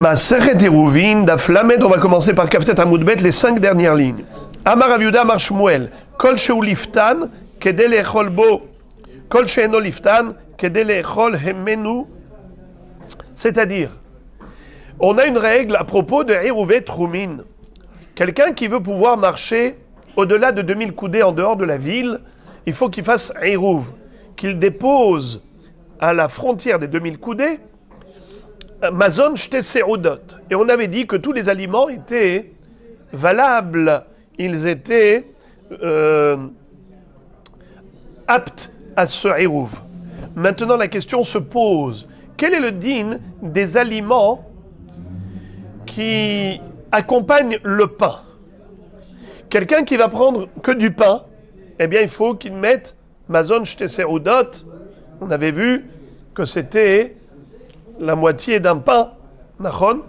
Masechet Eruvin, Daf Lamed, on va commencer par Kaftet Amud Bet, les 5 dernières lignes. Amar Rav Yehuda Amar Shmuel, Kol Sheu Liftan, Kedei Le'echol Bo, Kol She'eno Liftan, Kedei Le'echol Hemenu. C'est-à-dire, on a une règle à propos de Eruvet Trumin. Quelqu'un qui veut pouvoir marcher au-delà de 2000 coudées en dehors de la ville, il faut qu'il fasse Eruv, qu'il dépose à la frontière des 2000 coudées Mazon Shte Seudot. Et on avait dit que tous les aliments étaient valables, ils étaient aptes à ce Eruv. Maintenant, la question se pose, quel est le din des aliments qui accompagnent le pain? Quelqu'un qui va prendre que du pain, eh bien, il faut qu'il mette Mazon Shte Seudot. On avait vu que c'était la moitié d'un pain, nachon.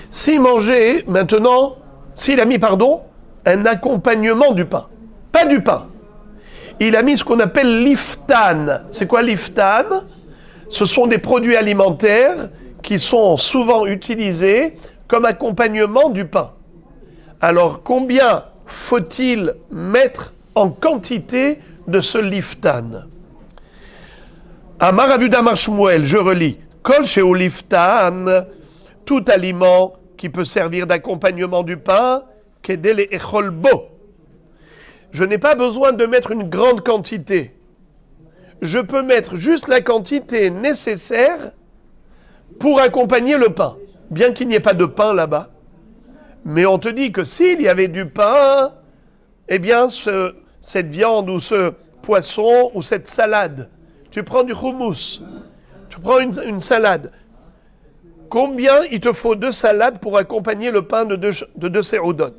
S'il mangeait maintenant, s'il a mis, un accompagnement du pain, pas du pain, il a mis ce qu'on appelle liftan. C'est quoi liftan? Ce sont des produits alimentaires qui sont souvent utilisés comme accompagnement du pain. Alors, combien faut-il mettre en quantité de ce liftan? Amar Rav Yehuda Amar Shmuel, je relis. Kol Sheu Liftan, tout aliment qui peut servir d'accompagnement du pain, Kedei Le'echol Bo. Je n'ai pas besoin de mettre une grande quantité. Je peux mettre juste la quantité nécessaire pour accompagner le pain. Bien qu'il n'y ait pas de pain là-bas. Mais on te dit que s'il y avait du pain, eh bien, cette viande ou ce poisson ou cette salade, tu prends du houmous, tu prends une salade. Combien il te faut de salades pour accompagner le pain de deux seudot?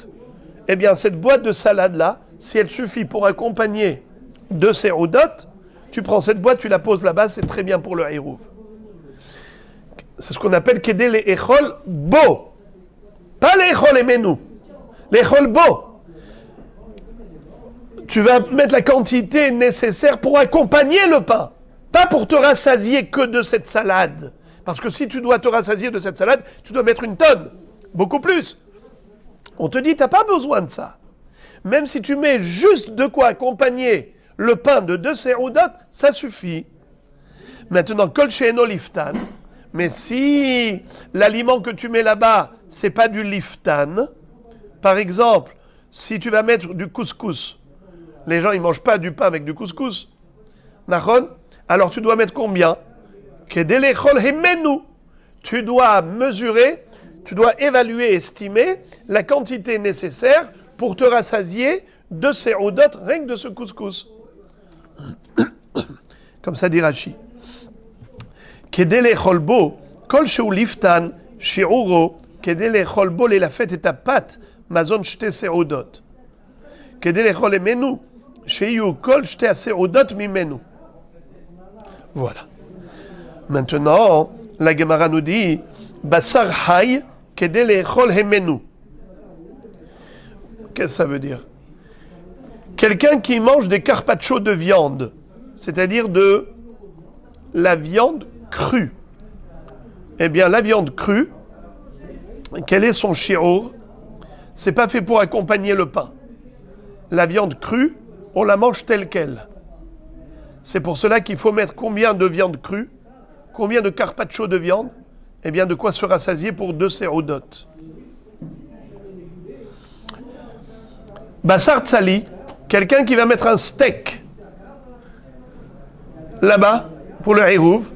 Eh bien, cette boîte de salade-là, si elle suffit pour accompagner 2 seudot, tu prends cette boîte, tu la poses là-bas, c'est très bien pour le Eruv. C'est ce qu'on appelle Kedei Le'echol Bo. Pas Le'echol Hemenu. Le'echol Bo. Tu vas mettre la quantité nécessaire pour accompagner le pain. Pas pour te rassasier que de cette salade. Parce que si tu dois te rassasier de cette salade, tu dois mettre une tonne. Beaucoup plus. On te dit, tu n'as pas besoin de ça. Même si tu mets juste de quoi accompagner le pain de 2 seudot, ça suffit. Maintenant, Kol She'eno Liftan. Mais si l'aliment que tu mets là-bas, c'est pas du liftan, par exemple, si tu vas mettre du couscous, les gens ils mangent pas du pain avec du couscous, nachon? Alors tu dois mettre combien? Kedei Le'echol Hemenu. Tu dois mesurer, tu dois évaluer, estimer la quantité nécessaire pour te rassasier de seudot, rien que de ce couscous. Comme ça dit Rashi. Kedei Le'echol Bo, Kol Sheu Liftan, Shi'uro, Kedei Le'echol Bo Le'lafet et Apat, Mazon Shte Seudot. Kedei Le'echol Hemenu, Sheyu Kol Shte Seudot Mimenu. Voilà. Maintenant, la Gemara nous dit Basar Hay, Kedei Le'echol Hemenu. Qu'est-ce que ça veut dire? Quelqu'un qui mange des carpaccio de viande, c'est-à-dire de la viande crue. Eh bien, la viande crue, quel est son shi'ur? C'est pas fait pour accompagner le pain. La viande crue, on la mange telle qu'elle. C'est pour cela qu'il faut mettre combien de viande crue? Combien de carpaccio de viande? Eh bien, de quoi se rassasier pour 2 seudot. Basar Tzali, quelqu'un qui va mettre un steak là-bas pour le Eruv,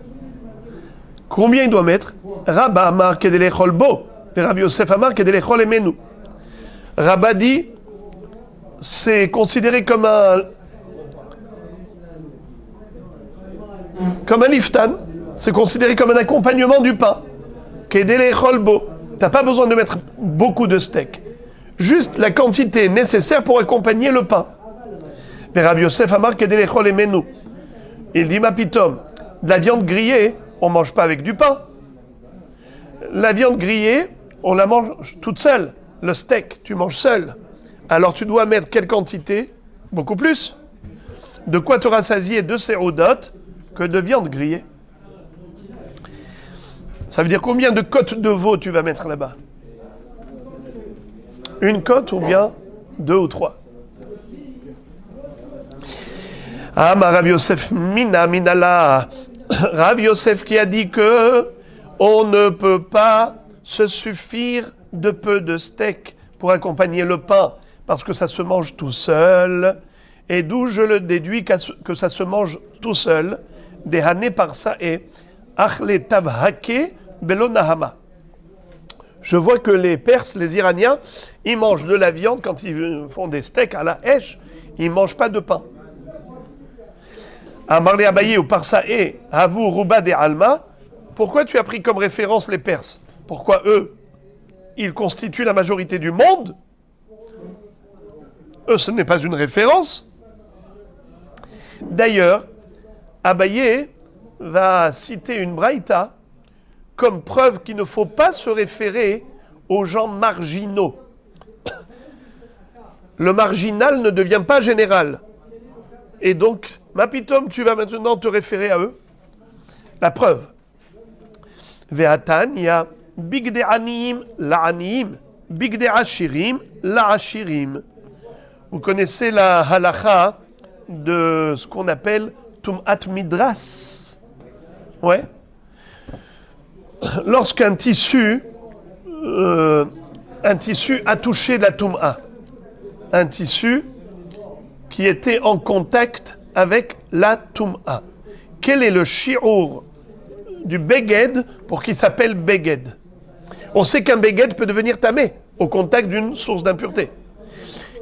combien il doit mettre? Rabba Amar Kedei Le'echol Bo, et Rav Yosef Amar Kedei Le'echol Hemenu. Rabba dit, c'est considéré comme un liftan, c'est considéré comme un accompagnement du pain. Kedei Le'echol Bo. Tu n'as pas besoin de mettre beaucoup de steak. Juste la quantité nécessaire pour accompagner le pain. Et Rav Yosef Amar Kedei Le'echol Hemenu. Il dit, ma pitom, de la viande grillée, on ne mange pas avec du pain. La viande grillée, on la mange toute seule. Le steak, tu manges seul. Alors tu dois mettre quelle quantité? Beaucoup plus. De quoi te rassasier de seudot que de viande grillée. Ça veut dire combien de côtes de veau tu vas mettre là-bas? Une côte ou bien 2 ou 3? Ah, Rav Yosef minala. Rav Yosef qui a dit que on ne peut pas se suffire de peu de steak pour accompagner le pain, parce que ça se mange tout seul, et d'où je le déduis que ça se mange tout seul, Dehane par ça et Achle Tavhake Belonahama. Je vois que les Perses, les Iraniens, ils mangent de la viande quand ils font des steaks à la hèche, ils ne mangent pas de pain. Amarle Abaye ou Parsa et Havou Rouba de Alma, pourquoi tu as pris comme référence les Perses? Pourquoi eux, ils constituent la majorité du monde? Eux, ce n'est pas une référence. D'ailleurs, Abaye va citer une braïta comme preuve qu'il ne faut pas se référer aux gens marginaux. Le marginal ne devient pas général. Et donc, Mapitom, tu vas maintenant te référer à eux. La preuve. Ve'atan, il y a Bigde Aniyim, La'aniyim, Bigde Ashirim, La'ashirim. Vous connaissez la halakha de ce qu'on appelle Tum'at Midras. Ouais. Lorsqu'un tissu a touché la Tum'a, un tissu qui était en contact avec la Tum'a. Quel est le shi'ur du Beged pour qu'il s'appelle Beged? On sait qu'un Beged peut devenir tamé au contact d'une source d'impureté.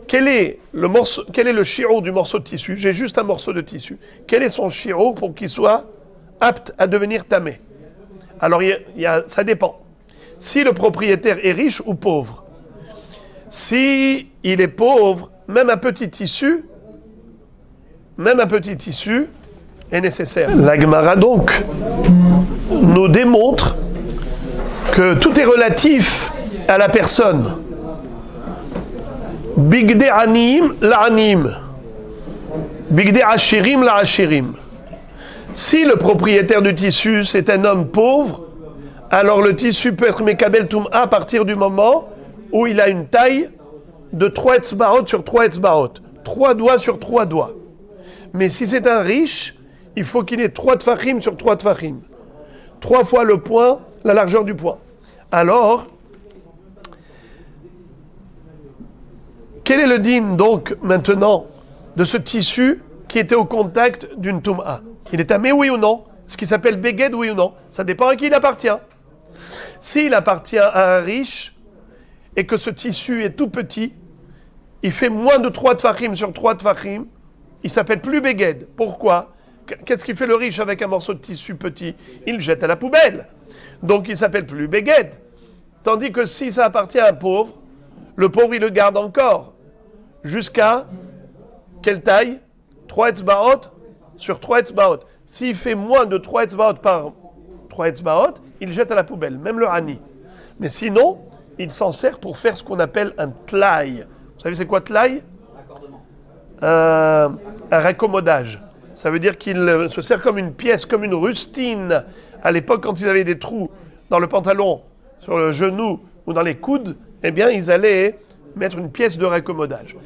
Quel est le shi'ur du morceau de tissu? J'ai juste un morceau de tissu. Quel est son shi'ur pour qu'il soit apte à devenir tamé? Alors, ça dépend. Si le propriétaire est riche ou pauvre. Si il est pauvre, même un petit tissu est nécessaire. La Gemara donc nous démontre que tout est relatif à la personne. Bigde anim la anim. Bigde ashirim la ashirim. Si le propriétaire du tissu c'est un homme pauvre, alors le tissu peut être mekabel tum'a à partir du moment où il a une taille de 3 etzbaot sur 3 etzbaot. 3 doigts sur 3 doigts. Mais si c'est un riche, il faut qu'il ait 3 tfachim sur 3 tfachim. 3 fois le poing, la largeur du poing. Alors, quel est le din donc maintenant de ce tissu qui était au contact d'une tum'a? Il est tamé oui ou non? Ce qui s'appelle beged oui ou non? Ça dépend à qui il appartient. S'il appartient à un riche et que ce tissu est tout petit, il fait moins de 3 tfachim sur 3 tfachim, il s'appelle plus beged. Pourquoi? Qu'est-ce qu'il fait le riche avec un morceau de tissu petit? Il le jette à la poubelle. Donc il s'appelle plus beged. Tandis que si ça appartient à un pauvre, le pauvre il le garde encore. Jusqu'à quelle taille? 3 etzbaot sur 3 etzbaot. S'il fait moins de 3 etzbaot par 3 etzbaot, il le jette à la poubelle, même le hani. Mais sinon, il s'en sert pour faire ce qu'on appelle un tlaï. Vous savez c'est quoi tlaï? Un raccommodage. Ça veut dire qu'il se sert comme une pièce, comme une rustine. À l'époque, quand ils avaient des trous dans le pantalon, sur le genou ou dans les coudes, eh bien, ils allaient mettre une pièce de raccommodage.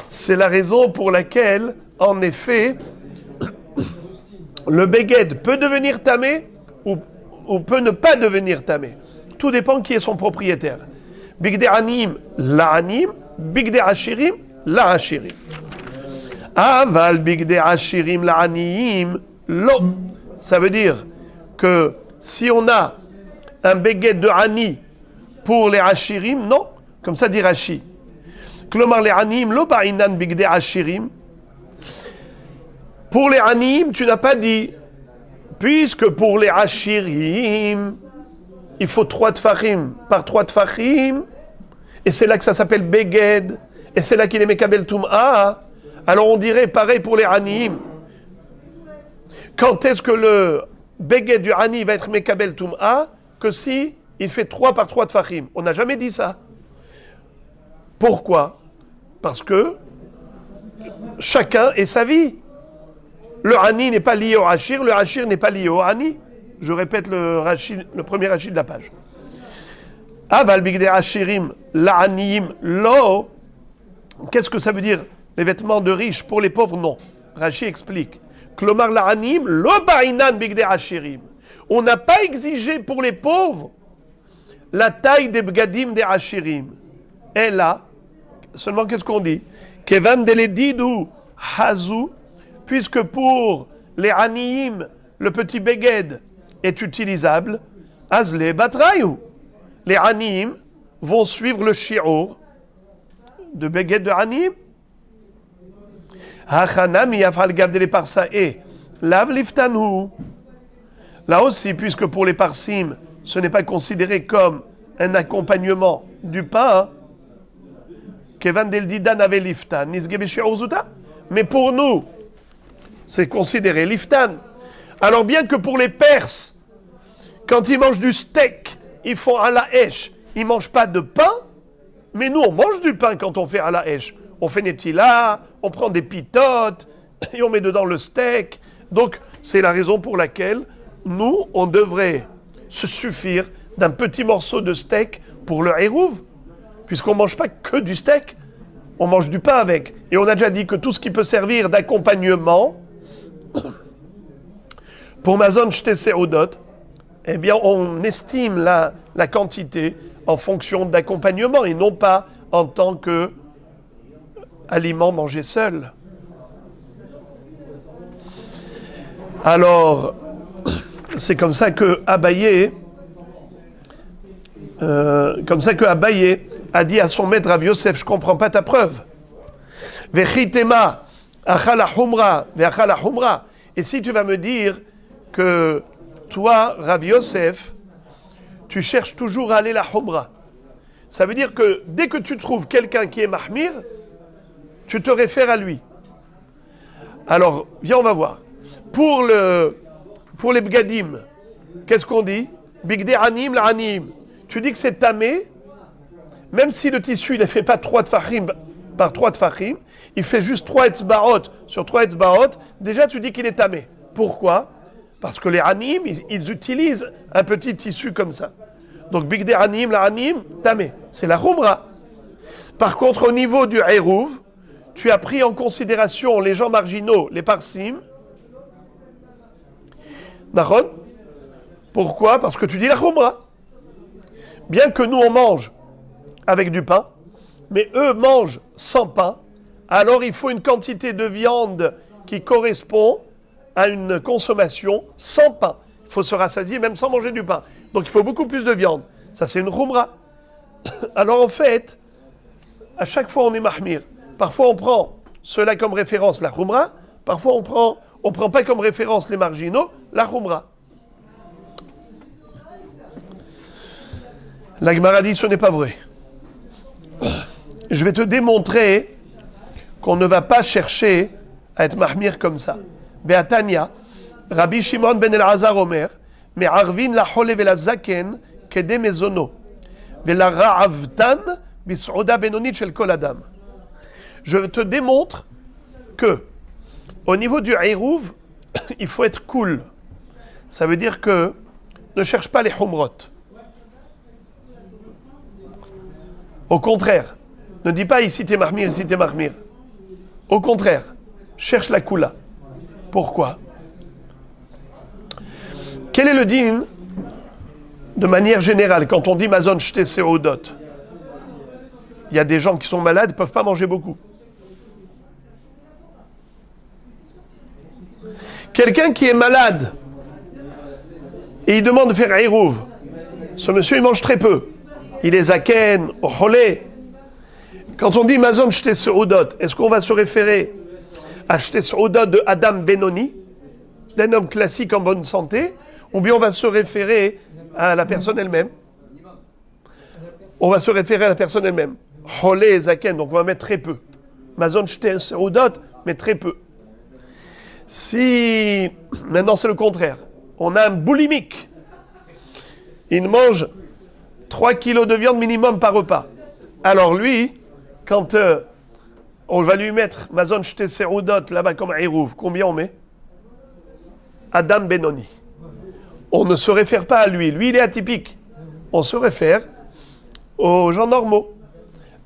C'est la raison pour laquelle, en effet, le beged peut devenir tamé ou peut ne pas devenir tamé. Tout dépend qui est son propriétaire. Bigde anim, la anim, bigde ashirim, la ashirim. Aval bigde ashirim, la anim, lo. Ça veut dire que si on a un beged de ani pour les ashirim, non, comme ça dit Rashi. Klomar les anim, lo ba'inan bigde ashirim. Pour les anim, tu n'as pas dit, puisque pour les ashirim, il faut 3 tfachim par 3 tfachim, et c'est là que ça s'appelle beged, et c'est là qu'il est mekabel tum'a. Alors on dirait pareil pour les anim. Quand est-ce que le beged du ani va être mekabel tum'a? Que si il fait 3 par 3 tfachim. On n'a jamais dit ça. Pourquoi? Parce que chacun est sa vie. Le ani n'est pas lié au hachir, le hachir n'est pas lié au ani. Je répète le premier rachid de la page. Aval bigdei ashirim la'aniyim lo. Qu'est-ce que ça veut dire? Les vêtements de riches pour les pauvres? Non. Rashi explique. Klomar la'aniyim lo ba'inan bigdei ashirim. On n'a pas exigé pour les pauvres la taille des bgadim des ashirim. Et là, seulement qu'est-ce qu'on dit? Kevan deledidou hazu, puisque pour les aniyim, le petit beged est utilisable, azle batrayu. Les aniyim vont suivre le shi'ur de beged de aniyim. Hachanami yafal gavdele parsa et lav liftanu. Là aussi, puisque pour les parsim, ce n'est pas considéré comme un accompagnement du pain, Kevan del didan avait liftan, nisgebe shi'ur zuta. Mais pour nous, c'est considéré liftan. Alors bien que pour les Perses, quand ils mangent du steak, ils font à la hèche, ils ne mangent pas de pain, mais nous on mange du pain quand on fait à la hèche. On fait netila, on prend des pitotes, et on met dedans le steak. Donc c'est la raison pour laquelle nous, on devrait se suffire d'un petit morceau de steak pour le hérouv, puisqu'on ne mange pas que du steak, on mange du pain avec. Et on a déjà dit que tout ce qui peut servir d'accompagnement, pour Mazon Shte Seudot, eh bien, on estime la quantité en fonction d'accompagnement et non pas en tant que aliment mangé seul. Alors, c'est comme ça que Abaye, a dit à son maître Rav Yosef, je ne comprends pas ta preuve. Vechitema achala humra, ve'achala humra. Et si tu vas me dire que toi, Rav Yosef, tu cherches toujours à aller la humra, ça veut dire que dès que tu trouves quelqu'un qui est mahmir, tu te réfères à lui. Alors, viens, on va voir. Pour les bgadim, qu'est-ce qu'on dit? Bigdei anim la anim. Tu dis que c'est tamé, même si le tissu ne fait pas 3 tfachim par 3 tfachim, il fait juste 3 etzbaot sur 3 etzbaot, déjà tu dis qu'il est tamé. Pourquoi? Parce que les anim, ils utilisent un petit tissu comme ça. Donc bigdei anim la anim, tamé. C'est la khumra. Par contre, au niveau du hérouv, tu as pris en considération les gens marginaux, les parsim. D'accord? Pourquoi? Parce que tu dis la khumra. Bien que nous on mange avec du pain, mais eux mangent sans pain, alors il faut une quantité de viande qui correspond à une consommation sans pain. Il faut se rassasier même sans manger du pain. Donc il faut beaucoup plus de viande. Ça c'est une khumra. Alors en fait, à chaque fois on est mahmir. Parfois on prend cela comme référence, la khumra. Parfois on prend pas comme référence les marginaux, la khumra. La Gemara dit ce n'est pas vrai. Je vais te démontrer qu'on ne va pas chercher à être mahmir comme ça. Be'atania, Rabbi Shimon ben Elazar Omer, me'arvin la chole ve la zaken kede mezono, ve la ra'avtan bis'ouda benonit shel kol adam. Je te démontre que au niveau du hérouv, il faut être cool. Ça veut dire que ne cherche pas les humrot. Au contraire, ne dis pas ici t'es mahmir, ici t'es mahmir. Au contraire, cherche la kula. Pourquoi? Quel est le din de manière générale quand on dit mazon shte seudot? Il y a des gens qui sont malades, ne peuvent pas manger beaucoup. Quelqu'un qui est malade et il demande de faire hérouv, ce monsieur il mange très peu. Il est zaken, ocholé. Quand on dit mazon shte seudot, est-ce qu'on va se référer à shte seudot de Adam Benoni, d'un homme classique en bonne santé, ou bien on va se référer à la personne elle-même? On va se référer à la personne elle-même. Cholé et zaken, donc on va mettre très peu. Mazon shte seudot, mais très peu. Si, maintenant c'est le contraire, on a un boulimique, il mange 3 kilos de viande minimum par repas. Alors lui, quand on va lui mettre mazon shte seudot là-bas comme hérouv, combien on met? Adam Benoni. on ne se réfère pas à lui. Lui, il est atypique. On se réfère aux gens normaux.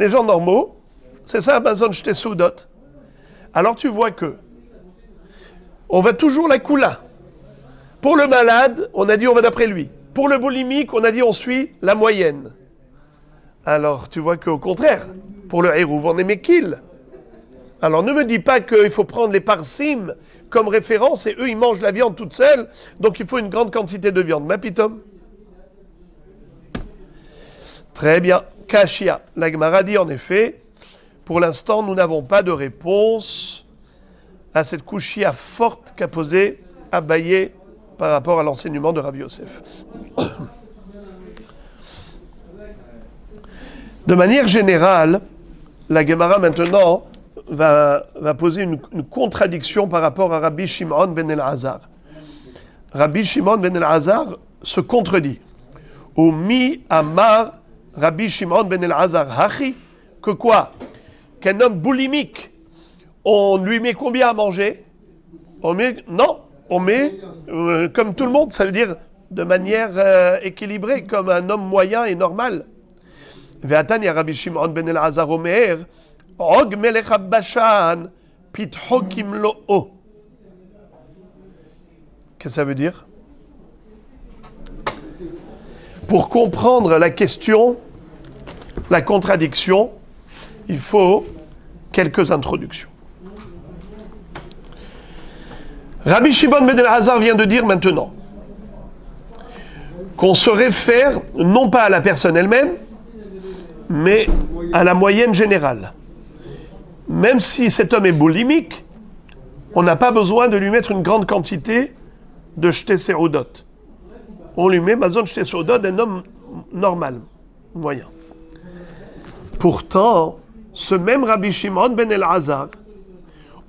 Les gens normaux, c'est ça, Amazon Shte Soudot. Alors tu vois que on va toujours la Kula. Pour le malade, on a dit on va d'après lui. Pour le boulimique, on a dit on suit la moyenne. Alors tu vois qu'au contraire, pour le Hérouv, on est Mekil. Alors ne me dis pas qu'il faut prendre les parsim comme référence et eux ils mangent la viande toute seule, donc il faut une grande quantité de viande. Ma pitom. Très bien. Kashia. La Gemara dit en effet, pour l'instant nous n'avons pas de réponse à cette kushia forte qu'a posée Abaye par rapport à l'enseignement de Rabbi Yosef. De manière générale, la Gemara maintenant va poser une contradiction par rapport à Rabbi Shimon ben El-Hazar. Rabbi Shimon ben El-Hazar se contredit. Ou mi amar Rabbi Shimon ben El-Hazar hachi, que quoi? Qu'un homme boulimique, on lui met combien à manger? On met comme tout le monde, ça veut dire de manière équilibrée, comme un homme moyen et normal. Ve'atani Rabbi Shimon ben El-Hazar omer, Og melech Bashan, pitho kimlo'o. Qu'est-ce que ça veut dire? Pour comprendre la question, la contradiction, il faut quelques introductions. Rabbi Shimon ben El-Hazar vient de dire maintenant qu'on se réfère non pas à la personne elle-même, mais à la moyenne générale. Même si cet homme est boulimique, on n'a pas besoin de lui mettre une grande quantité de Shte Seudot. On lui met Mazon Shte Seudot d'un homme normal, moyen. Pourtant, ce même Rabbi Shimon ben El-Hazar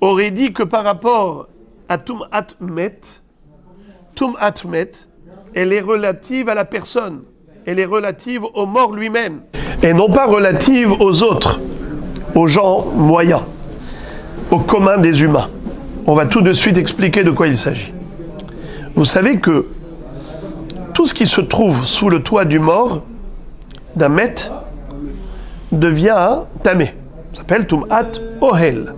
aurait dit que par rapport à Tum'at Met, elle est relative à la personne, elle est relative au mort lui-même, et non pas relative aux autres, aux gens moyens, au commun des humains. On va tout de suite expliquer de quoi il s'agit. Vous savez que tout ce qui se trouve sous le toit du mort, d'un Met, devient tamé. Ça s'appelle Tum'at Ohel.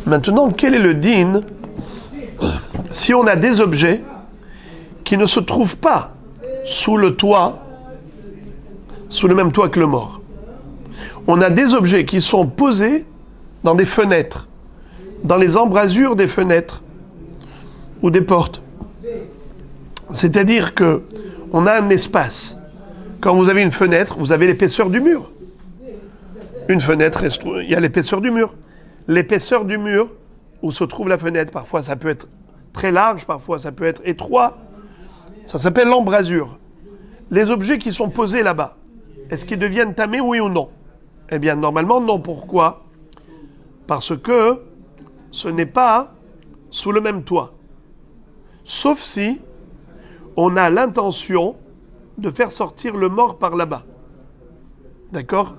Maintenant, quel est le din si on a des objets qui ne se trouvent pas sous le toit, sous le même toit que le mort? On a des objets qui sont posés dans des fenêtres, dans les embrasures des fenêtres ou des portes. C'est-à-dire que on a un espace. Quand vous avez une fenêtre, vous avez l'épaisseur du mur. Une fenêtre, il y a l'épaisseur du mur. L'épaisseur du mur où se trouve la fenêtre, parfois ça peut être très large, parfois ça peut être étroit. Ça s'appelle l'embrasure. Les objets qui sont posés là-bas, est-ce qu'ils deviennent tamés, oui ou non? Eh bien, normalement, non. Pourquoi? Parce que ce n'est pas sous le même toit. Sauf si on a l'intention de faire sortir le mort par là-bas. D'accord?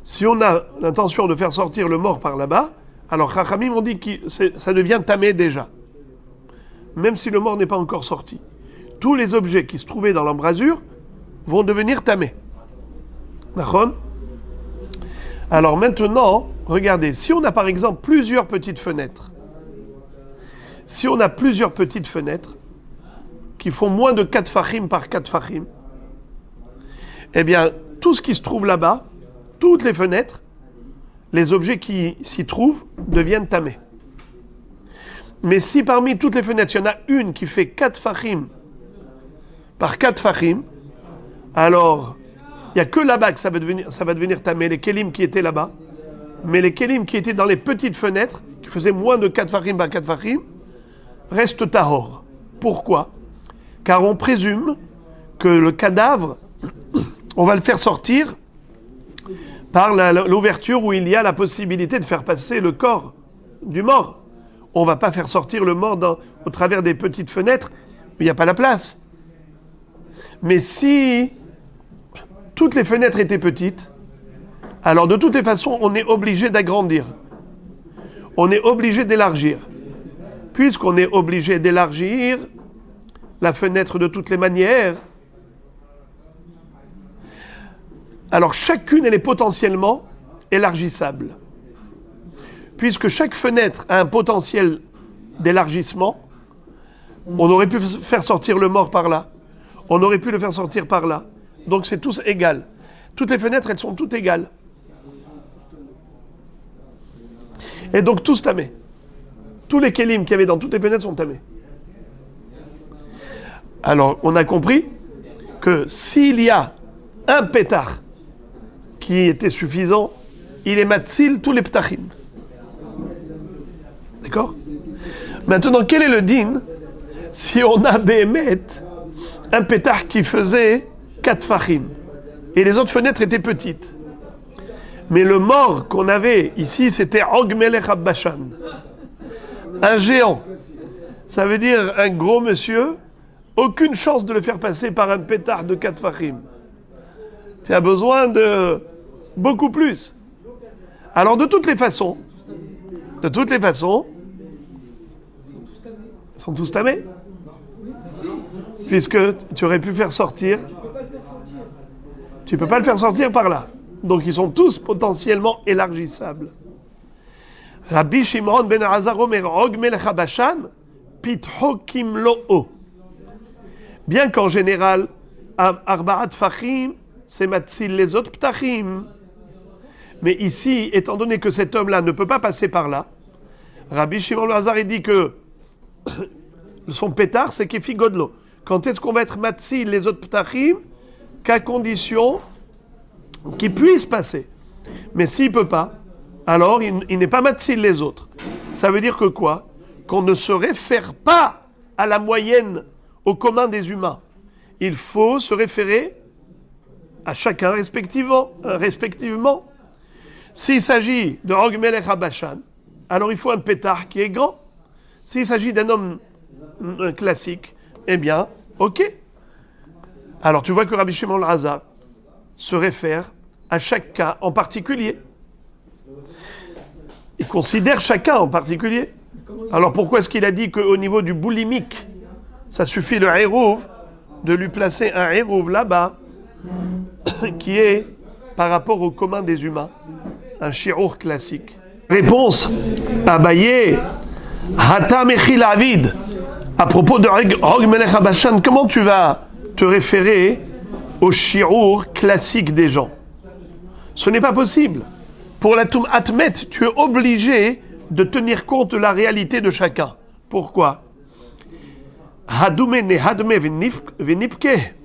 Si on a l'intention de faire sortir le mort par là-bas, alors Chachamim ont dit que ça devient tamé déjà. Même si le mort n'est pas encore sorti. Tous les objets qui se trouvaient dans l'embrasure vont devenir tamés. D'accord? Alors maintenant, regardez, si on a par exemple plusieurs petites fenêtres, qui font moins de 4 fachim par 4 fachim, eh bien, tout ce qui se trouve là-bas, toutes les fenêtres, les objets qui s'y trouvent deviennent tamés. Mais si parmi toutes les fenêtres, il y en a une qui fait 4 fachim par 4 fachim, alors il n'y a que là-bas que ça va devenir tamé, les kelim qui étaient là-bas. Mais les kelim qui étaient dans les petites fenêtres, qui faisaient moins de 4 fachim par 4 fachim, restent tahor. Pourquoi? Car on présume que le cadavre, on va le faire sortir par l'ouverture où il y a la possibilité de faire passer le corps du mort. On ne va pas faire sortir le mort au travers des petites fenêtres où il n'y a pas la place. Mais si toutes les fenêtres étaient petites, alors de toutes les façons, on est obligé d'agrandir. On est obligé d'élargir. Puisqu'on est obligé d'élargir, la fenêtre de toutes les manières. Alors chacune, elle est potentiellement élargissable. Puisque chaque fenêtre a un potentiel d'élargissement, on aurait pu faire sortir le mort par là, on aurait pu le faire sortir par là. Donc c'est tous égal. Toutes les fenêtres, elles sont toutes égales. Et donc tous tamés. Tous les kélim qu'il y avait dans toutes les fenêtres sont tamés. Alors on a compris que s'il y a un pétard qui était suffisant, il est matzil tous les ptachim. D'accord? Maintenant, quel est le din si on a Béhémet un pétard qui faisait 4 fachim et les autres fenêtres étaient petites? Mais le mort qu'on avait ici, c'était Og Melech Bashan. Un géant. Ça veut dire un gros monsieur, aucune chance de le faire passer par un pétard de 4 fachim. Tu as besoin de beaucoup plus. Alors de toutes les façons, ils sont tous tamés. Puisque tu aurais pu faire sortir. Tu ne peux pas le faire sortir par là. Donc ils sont tous potentiellement élargissables. Rabbi Shimon ben Elazar Omer Og Melech Bashan Pitho Kimlo'o. Bien qu'en général, Arba'at Fachim, c'est Matzil les autres Ptachim. Mais ici, étant donné que cet homme-là ne peut pas passer par là, Rabbi Shimon ben Elazar dit que son pétard, c'est Kefi Godlo. Quand est-ce qu'on va être Matzil les autres Ptachim? Qu'à condition qu'il puisse passer. Mais s'il ne peut pas, alors il n'est pas matzil les autres. Ça veut dire que quoi? Qu'on ne se réfère pas à la moyenne, au commun des humains. Il faut se référer à chacun respectivement. S'il s'agit de Og Melech Bashan, alors il faut un pétard qui est grand. S'il s'agit d'un homme classique, eh bien, ok. Alors tu vois que Rabbi Shimon Elazar se réfère à chaque cas en particulier. Il considère chacun en particulier. Alors pourquoi est-ce qu'il a dit qu'au niveau du boulimique, ça suffit le hérouv, de lui placer un hérouv là-bas, qui est par rapport au commun des humains, un shi'ur classique? Réponse, Abaye, Hata Mechil Avid, à propos de Og Melech Bashan, comment tu vas te référer au shi'ur classique des gens? Ce n'est pas possible. Pour la Toum Atmet, tu es obligé de tenir compte de la réalité de chacun. Pourquoi? Hadoume ne hadme venipke.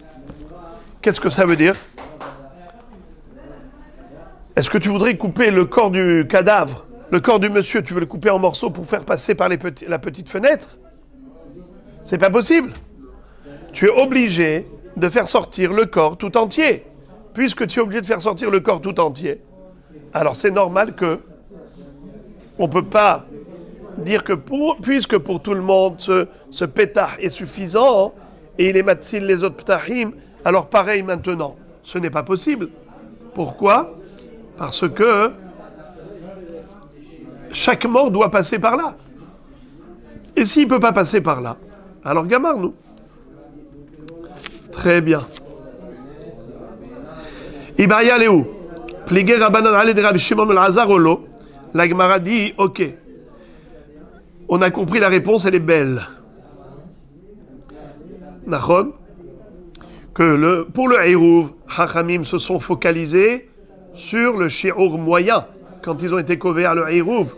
Qu'est-ce que ça veut dire? Est-ce que tu voudrais couper le corps du cadavre, le corps du monsieur, tu veux le couper en morceaux pour faire passer par la petite fenêtre? C'est pas possible. Tu es obligé de faire sortir le corps tout entier. Puisque tu es obligé de faire sortir le corps tout entier, alors c'est normal que on ne peut pas dire que puisque pour tout le monde ce pétard est suffisant et il est matzil les autres ptahim, alors pareil maintenant. Ce n'est pas possible. Pourquoi? Parce que chaque mort doit passer par là. Et s'il ne peut pas passer par là, alors gamarre-nous. Très bien. Ibaya Léou, Pligé Rabbanan Ale de Rabbi Shimon Elazar Olo, la Gemara dit, ok, on a compris la réponse, elle est belle. Nachon, que pour le Heirouv, Hachamim se sont focalisés sur le shi'ur moyen, quand ils ont été covés à le Heirouv,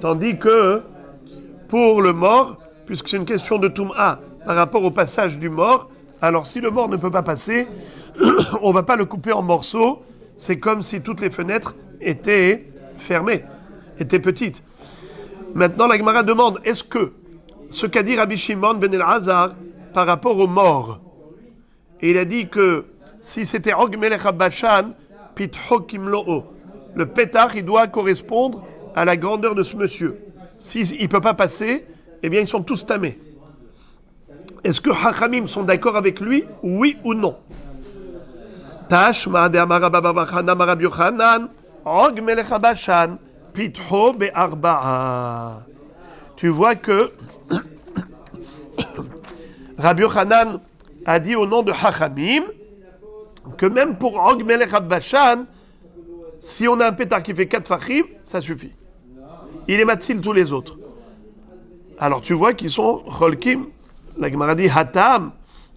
tandis que pour le mort, puisque c'est une question de Toum'a par rapport au passage du mort, alors si le mort ne peut pas passer, on ne va pas le couper en morceaux, c'est comme si toutes les fenêtres étaient fermées, étaient petites. Maintenant, la Gemara demande, est-ce que ce qu'a dit Rabbi Shimon ben Elazar par rapport aux morts, et il a dit que si c'était Og Melech Bashan, Pitho Kimlo'o, le pétard, il doit correspondre à la grandeur de ce monsieur. S'il ne peut pas passer, eh bien ils sont tous tamés. Est-ce que Hachamim sont d'accord avec lui, oui ou non? Tashma de Amara Baba Chanam Rabbi Yochanan, Og Melech Bashan, Pitho be'arba'a. Tu vois que Rabbi Yochanan a dit au nom de Chachamim que même pour Og Melech Bashan, si on a un pétard qui fait 4 fachim, ça suffit. Il est matzil tous les autres. Alors tu vois qu'ils sont cholkim. La Gemara dit Hatam,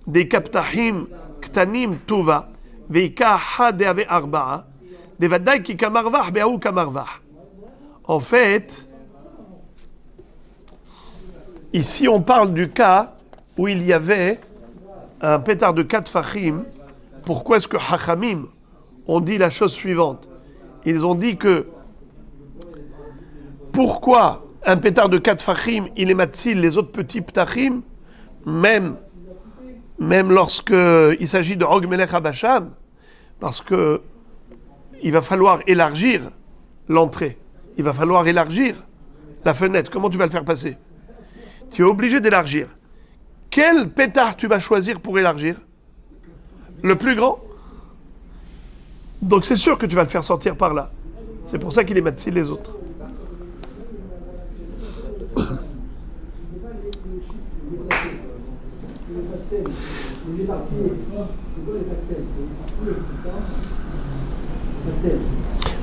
des kaptahim, ktanim, tuva, veika hadeave arba'a, des vadai ki kamarvach, beaou kamarvach. En fait, ici on parle du cas où il y avait un pétard de 4 fachim. Pourquoi est-ce que Hachamim ont dit la chose suivante? Ils ont dit que pourquoi un pétard de 4 fachim, il est matzil les autres petits ptachim, même lorsqu'il s'agit de Og Melech Bashan, parce que il va falloir élargir l'entrée, il va falloir élargir la fenêtre. Comment tu vas le faire passer? Tu es obligé d'élargir. Quel pétard tu vas choisir pour élargir? Le plus grand? Donc c'est sûr que tu vas le faire sortir par là. C'est pour ça qu'il est matzil les autres.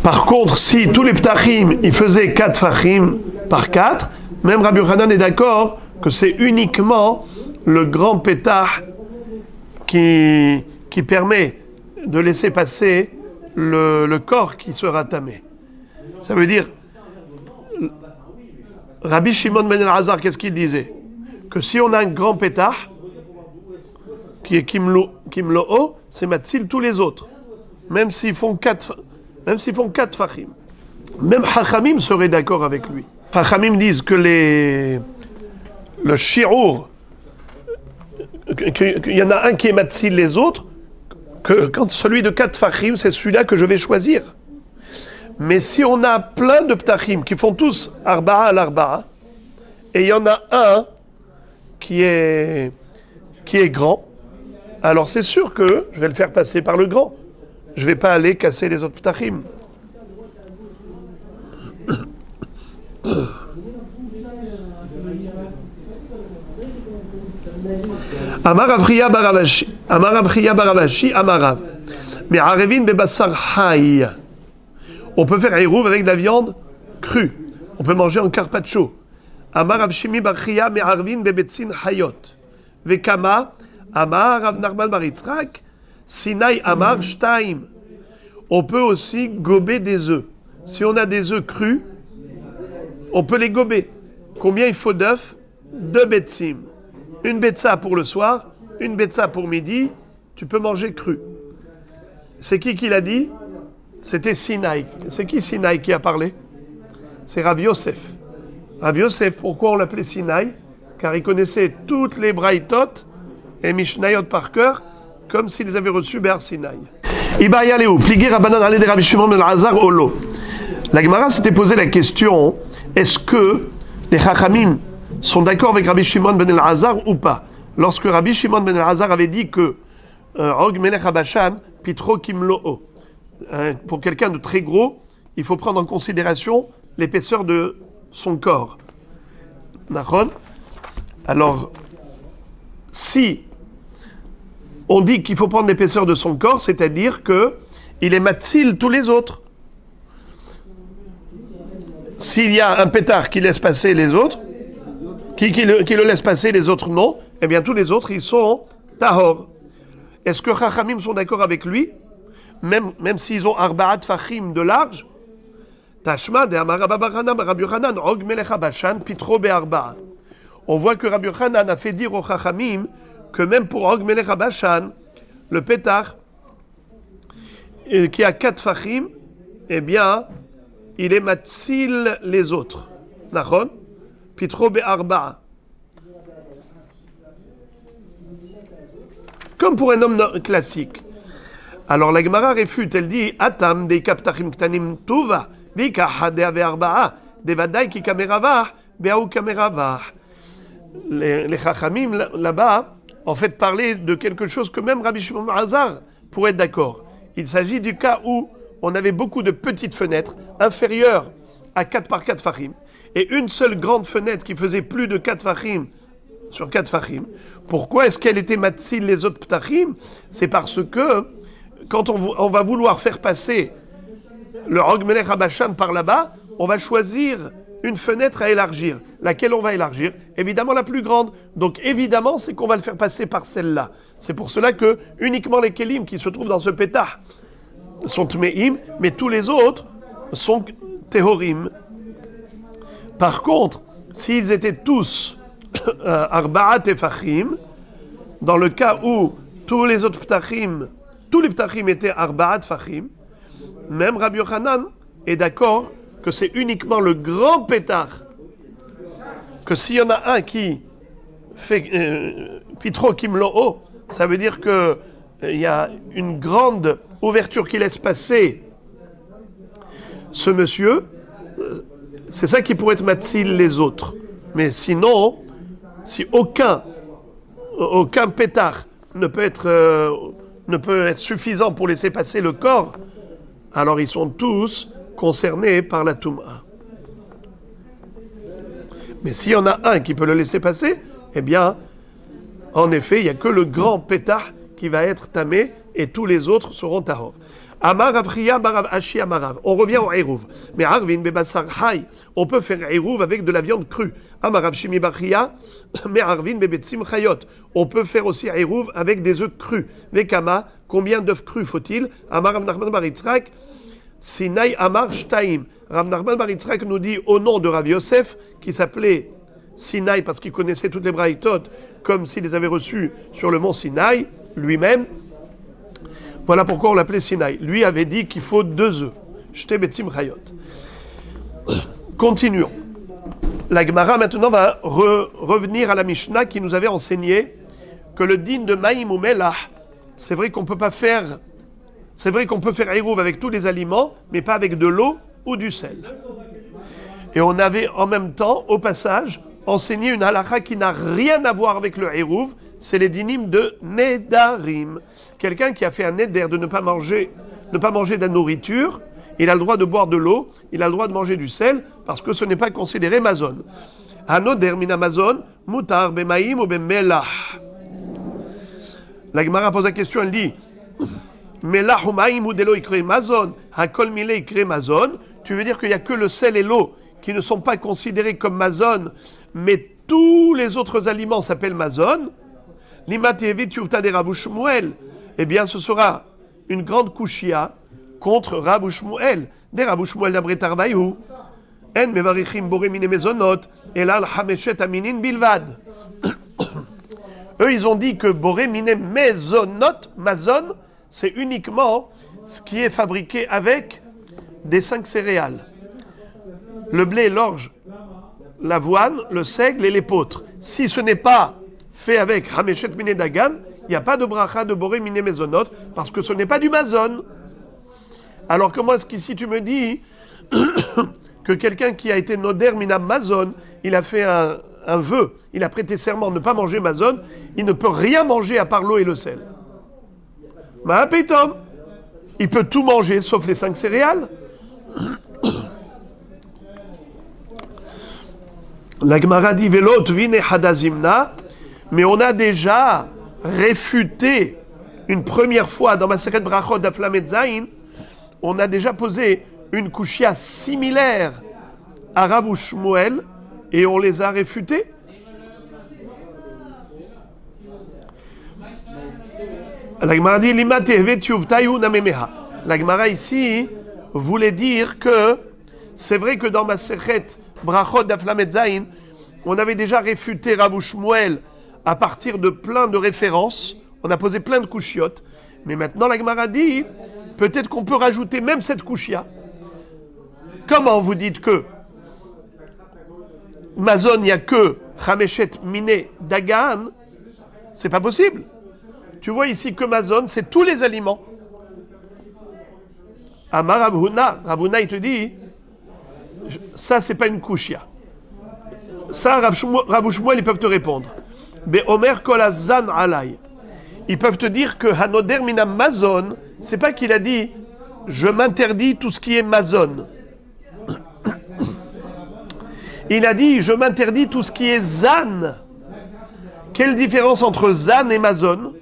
Par contre, si tous les ptachim, ils faisaient 4 fachim par 4, même Rabbi Yochanan est d'accord que c'est uniquement le grand pétard qui permet de laisser passer le corps qui sera tamé. Ça veut dire, Rabbi Shimon ben Elazar, qu'est-ce qu'il disait? Que si on a un grand pétard, qui est Kimlo'o, c'est matzil tous les autres. Même s'ils font 4 fachim. Même Chachamim serait d'accord avec lui. Chachamim disent que le shi'ur, qu'il y en a un qui est matzil les autres, que quand celui de 4 fachim, c'est celui-là que je vais choisir. Mais si on a plein de ptachim qui font tous arba'a à l'arba'a, et il y en a un qui est grand, alors c'est sûr que je vais le faire passer par le grand. Je ne vais pas aller casser les autres ptachim. Amar Avriya Baravashi, Amarav. Mais Arevin bebassar hay. On peut faire Hérouv avec de la viande crue. On peut manger en carpaccio. Amar Avshimi Barchia mais Arvin bebetzin hayot. Vekama Amar Rav Nachman bar Yitzchak Sinai Amar Shtaim. On peut aussi gober des œufs. Si on a des œufs crus, on peut les gober. Combien il faut d'œufs? 2 betzim. Une betza pour le soir, une betza pour midi. Tu peux manger cru. C'est qui l'a dit? C'était Sinai. C'est qui Sinai qui a parlé? C'est Rav Yosef. Rav Yosef, pourquoi on l'appelait Sinai? Car il connaissait toutes les braïtot et mishnayot par cœur, comme s'ils avaient reçu Béar Sinai. Ibaya Léou, Pligé Rabbanan Alé de Rabbi Shimon ben Elazar Olo. La Gemara s'était posé la question, est-ce que les Chachamim sont d'accord avec Rabbi Shimon ben Elazar ou pas? Lorsque Rabbi Shimon ben Elazar avait dit que Og Melech Bashan, Pitro Kimlo'o, pour quelqu'un de très gros, il faut prendre en considération l'épaisseur de son corps. Nachon? Alors, si on dit qu'il faut prendre l'épaisseur de son corps, c'est-à-dire que il est matzil tous les autres. S'il y a un pétard qui laisse passer les autres, qui le laisse passer, les autres non, eh bien tous les autres ils sont tahor. Est-ce que Chachamim sont d'accord avec lui, même s'ils ont arba'at fachim de large? Tashma de Amar Rabbi Yochanan Og Melech Bashan Pitro be'arba'a. On voit que Rabbi Yochanan a fait dire aux Chachamim que même pour Og Melech Bashan, le pétard qui a 4 fachim, eh bien, il est matzil les autres. Nachon? Pitro be'arba'a. Comme pour un homme classique. Alors la Gemara réfute, elle dit Atam de kaptachim ktanim tuva, vika hadea ve'arba'a, de vadai ki kameravah, be'au kameravah. Les Chachamim là-bas, en fait, parlaient de quelque chose que même Rabbi Shimon ben Elazar pourrait être d'accord. Il s'agit du cas où on avait beaucoup de petites fenêtres inférieures à 4 par 4 fachim, et une seule grande fenêtre qui faisait plus de 4 fachim sur 4 fachim. Pourquoi est-ce qu'elle était matzil les autres ptachim? C'est parce que quand on va vouloir faire passer le Hog Melech Habashan par là-bas, on va choisir une fenêtre à élargir. Laquelle on va élargir? Évidemment la plus grande. Donc évidemment, c'est qu'on va le faire passer par celle-là. C'est pour cela que uniquement les kelim qui se trouvent dans ce pétah sont tmeim, mais tous les autres sont tehorim. Par contre, s'ils étaient tous arba'at tefachim, dans le cas où tous les autres ptachim, tous les ptachim étaient arba'at tefachim, même Rabbi Yochanan est d'accord que c'est uniquement le grand pétard, que s'il y en a un qui fait pitro kimlo'o, ça veut dire que il y a une grande ouverture qui laisse passer ce monsieur, c'est ça qui pourrait être matzil les autres. Mais sinon, si aucun pétard ne peut être suffisant pour laisser passer le corps, alors ils sont tous concernés par la Touma. Mais s'il y en a un qui peut le laisser passer, eh bien, en effet, il n'y a que le grand pétard qui va être tamé et tous les autres seront tahor. Amar Avriya Barav Ashi Amarav. On revient au Heirouv. Mais Arvin Bebasar Hay, on peut faire Heirouv avec de la viande crue. Amarav Shimi Bachia, mais Arvin Bebetzim Chayot. On peut faire aussi Heirouv avec des œufs crus. Vekama, combien d'œufs crus faut-il? Amarav Nachman Bar Yitzhak, Sinai Amar Shtaim. Rav Nachman Bar Yitzhak nous dit au nom de Rav Yosef, qui s'appelait Sinai parce qu'il connaissait toutes les braïtot, comme s'il les avait reçus sur le mont Sinai, lui-même. Voilà pourquoi on l'appelait Sinai. Lui avait dit qu'il faut 2 œufs. Shte betzim chayot. Continuons. La Gemara maintenant va revenir à la Mishnah qui nous avait enseigné que le din de Maïm ou Melah, c'est vrai qu'on peut faire Heirouv avec tous les aliments, mais pas avec de l'eau ou du sel. Et on avait en même temps, au passage, enseigné une halakha qui n'a rien à voir avec le Heirouv, c'est les dinim de Nedarim. Quelqu'un qui a fait un neder de ne pas manger de la nourriture, il a le droit de boire de l'eau, il a le droit de manger du sel, parce que ce n'est pas considéré mazon. Hanoder min amazon, mutar bemaim ou bemelah. La Gemara pose la question, elle dit Melah ou maim ou delo ikre mazon, hakol mile ikre mazon. Tu veux dire qu'il n'y a que le sel et l'eau qui ne sont pas considérés comme mazon, mais tous les autres aliments s'appellent mazon. Limatievi tchuvta de Rav Shmuel. Eh bien, ce sera une grande kushia contre Rav Shmuel. De Rav Shmuel d'Abret Arbaïhu. En mevarichim boré mine mezonot. Elal hameshet aminin bilvad. Eux, ils ont dit que boré mine mezonot, mazon, c'est uniquement ce qui est fabriqué avec des 5 céréales. Le blé, l'orge, l'avoine, le seigle et l'épeautre. Si ce n'est pas fait avec Hameshet Mine Dagan, il n'y a pas de bracha de Boré Mine Mezonot, parce que ce n'est pas du mazon. Alors comment est-ce qu'ici tu me dis que quelqu'un qui a été Noder Mina Mazon, il a fait un vœu, il a prêté serment de ne pas manger mazon, il ne peut rien manger à part l'eau et le sel. Ma'apeitom, il peut tout manger sauf les 5 céréales. La Gemara dit Velot vine hadazimna, mais on a déjà réfuté une première fois dans ma Masechet Brachot d'Aflamet Zayin, on a déjà posé une kushia similaire à Rav Shmuel et on les a réfutés. La Gemara dit Lima tehvet yuvtayu namemeha. La Gemara ici voulait dire que c'est vrai que dans ma Masechet Brachot d'Aflamet Zayin, on avait déjà réfuté Rav Shmuel à partir de plein de références. On a posé plein de kushiotes. Mais maintenant, la Gemara dit, peut-être qu'on peut rajouter même cette kushia. Comment vous dites que Mazon, il n'y a que Chameshet Mine Dagan? C'est pas possible. Tu vois ici que Mazon, c'est tous les aliments. Amar Ravuna, il te dit, ça, c'est pas une kushia. Ça, Rav Shmuel, ils peuvent te répondre. Be Omer kolazan alay. Ils peuvent te dire que Hanoder mina mazon, c'est pas qu'il a dit je m'interdis tout ce qui est mazon. Il a dit je m'interdis tout ce qui est zan. Quelle différence entre zan et mazon?